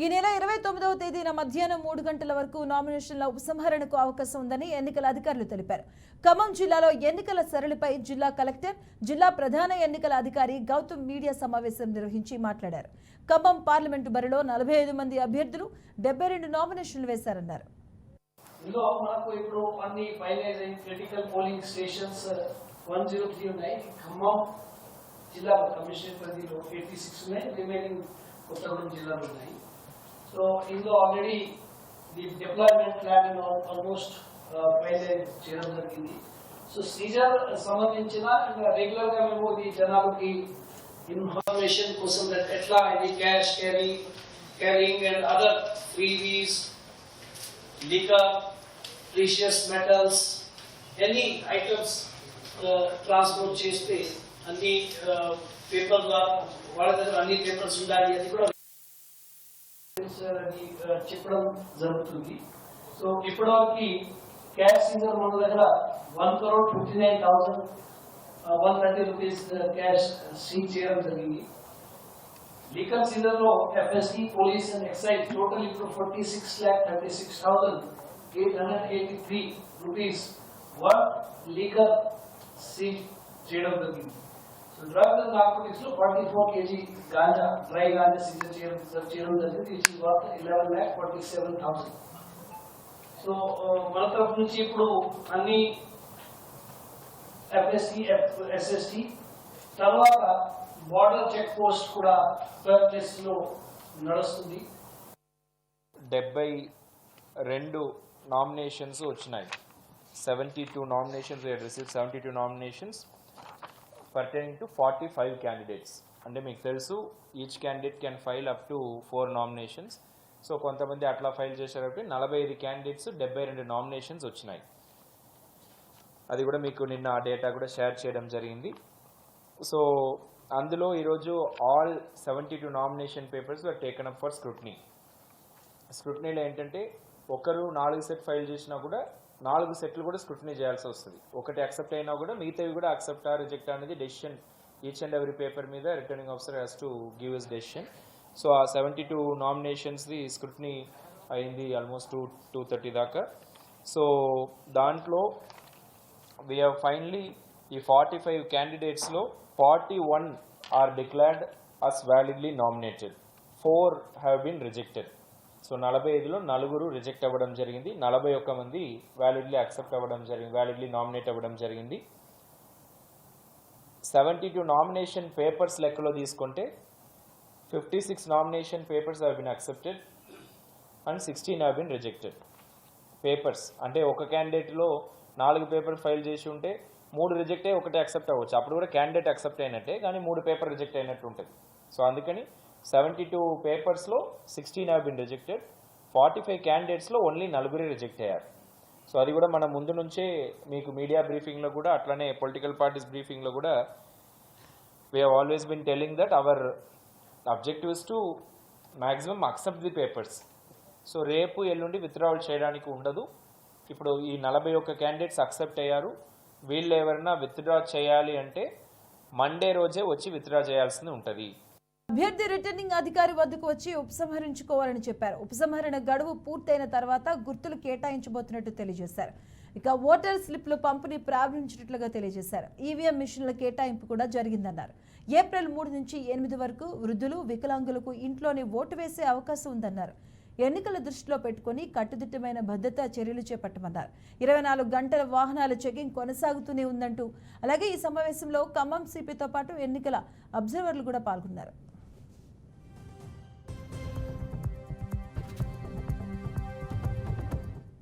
ఈ నెల 29వ తేదీన మధ్యాహ్నం 3 గంటల వరకు నామినేషన్ల ఉపసంహరణకు అవకాశం ఉందని ఎన్నికల అధికారులు తెలిపారు. ఖమ్మం జిల్లాలో ఎన్నికల సరళిపై జిల్లా కలెక్టర్, జిల్లా ప్రధాన ఎన్నికల అధికారి గౌతమ్ మీడియా సమావేశం నిర్వహించి మాట్లాడారు. ఖమ్మం పార్లమెంటు బరిలో 45 మంది అభ్యర్థులు 72 నామినేషన్లు వేశారన్నారు. ఇందులో మనకు ఇప్పుడు అన్ని ఫైనలైజ్ అయిన క్రిటికల్ పోలింగ్ స్టేషన్స్ 103 ఉన్నాయి. ఖమ్మం జిల్లా కమిషనర్ పరిధిలో 86 ఉన్నాయి. రిమైనింగ్ కొత్తగూడెం జిల్లాలో ఉన్నాయి. సో ఇందులో already the deployment plan almost finalize చేయడం జరిగింది. సో సీజర్ సంబంధించిన రెగ్యులర్ గా మేము ఈ జనాలకి ఇన్ఫర్మేషన్ కోసం ఎట్లా ఇది cash carrying and other freebies, liquor, precious metals, any items transport చేస్తే అన్ని పేపర్ వాళ్ళ దగ్గర అన్ని పేపర్స్ ఉండాలి అది కూడా చెప్పడం జరుగుతుంది. సో ఇప్పటివరకు క్యాష్ సీజర్ మన దగ్గర 1,59,130 రూపీస్ క్యాష్ సీజ్ చేయడం జరిగింది. లీకల్ సీజన్ లో FST, police and excise total ఇప్పుడు 46,36,883 రూపీస్ వర్త్ లీకల్ సీజ్ చేయడం జరిగింది. సో డ్రగ్స్ అండ్ నార్కోటిక్స్ లో 44 kg ganja, dry ganja seize చేయడం జరిగింది. ఇది వర్త్ 11,47,000. సో మన తరఫు నుంచి ఇప్పుడు అన్ని ఎఫ్ఎస్డి, ఎస్ఎస్డి తర్వాత బార్డర్ చెక్ పోస్ట్ కూడా లో నడుస్తుంది. 72 నామినేషన్స్ వచ్చినాయి. 72 nominations we had received 72 nominations pertaining to 45 candidates. అంటే మీకు తెలుసు each candidate can file up to 4 nominations. So కొంతమంది అట్లా ఫైల్ చేశారంటే 45 క్యాండిడేట్స్ 72 నామినేషన్స్ వచ్చినాయి. అది కూడా మీకు నిన్న ఆ డేటా కూడా షేర్ చేయడం జరిగింది. సో అందులో ఈరోజు all 72 nomination papers were taken up for scrutiny. స్క్రూటినీలో ఏంటంటే ఒకరు 4 సెట్ ఫైల్ చేసినా కూడా 4 సెట్లు కూడా స్క్రూటినీ చేయాల్సి వస్తుంది. ఒకటి యాక్సెప్ట్ అయినా కూడా మిగతావి కూడా యాక్సెప్ట్ రిజెక్ట్ అనేది decision each and every paper మీద returning officer has to give his decision. So ఆ 72 నామినేషన్స్ది స్క్రూటినీ అయింది ఆల్మోస్ట్ 230 దాకా. సో దాంట్లో వీ హ్యావ్ ఫైనలీ ఈ 45 క్యాండిడేట్స్లో 41 are declared as validly nominated. 4 have been rejected. So 45లో 4 రిజెక్ట్ అవ్వడం జరిగింది. 41 మంది వ్యాలిడ్లీ యాక్సెప్ట్ అవ్వడం జరిగింది, వ్యాలిడ్లీ నామినేట్ అవ్వడం జరిగింది. 72 నామినేషన్ పేపర్స్ లెక్కలో తీసుకుంటే 56 nomination papers have been accepted and 16 have been rejected. Papers అంటే ఒక క్యాండిడేట్లో 4 పేపర్ ఫైల్ చేసి ఉంటే 3 రిజెక్ట్ అయ్యి ఒకటి యాక్సెప్ట్ అవ్వచ్చు. అప్పుడు కూడా క్యాండిడేట్ యాక్సెప్ట్ అయినట్టే, కానీ 3 పేపర్ రిజెక్ట్ అయినట్టు ఉంటుంది. సో అందుకని 72 పేపర్స్లో 16 హ్యావ్ బిన్ రిజెక్టెడ్. 45 క్యాండిడేట్స్లో ఓన్లీ 4 రిజెక్ట్ అయ్యారు. సో అది కూడా మన ముందు నుంచే మీకు మీడియా బ్రీఫింగ్లో కూడా అట్లానే పొలిటికల్ పార్టీస్ బ్రీఫింగ్లో కూడా we have always been telling that our objective is to maximum accept the papers. So రేపు ఎల్లుండి విత్డ్రావల్ చేయడానికి ఉండదు. ఇప్పుడు ఈ 41 క్యాండిడేట్స్ అక్సెప్ట్ అయ్యారు. వీళ్ళు ఎవరైనా విత్డ్రా చేయాలి అంటే మండే రోజే వచ్చి విత్డ్రా చేయాల్సింది ఉంటుంది. అభ్యర్థి రిటర్నింగ్ అధికారి వద్దకు వచ్చి ఉపసంహరించుకోవాలని చెప్పారు. ఉపసంహరణ గడువు పూర్తయిన తర్వాత గుర్తులు కేటాయించబోతున్నట్టు తెలియజేశారు. ఇక ఓటర్ స్లిప్లు పంపిణీ ప్రారంభించినట్లుగా తెలియజేశారు. ఈవీఎం మిషన్ల కేటాయింపు కూడా జరిగిందన్నారు. ఏప్రిల్ 3 నుంచి 8 వరకు వృద్ధులు, వికలాంగులకు ఇంట్లోనే ఓటు వేసే అవకాశం ఉందన్నారు. ఎన్నికల దృష్టిలో పెట్టుకుని కట్టుదిట్టమైన భద్రతా చర్యలు చేపట్టమన్నారు. 24 గంటల వాహనాల చెకింగ్ కొనసాగుతూనే ఉందంటూ అలాగే ఈ సమావేశంలో ఖమ్మం సిపితో పాటు ఎన్నికల అబ్జర్వర్లు కూడా పాల్గొన్నారు.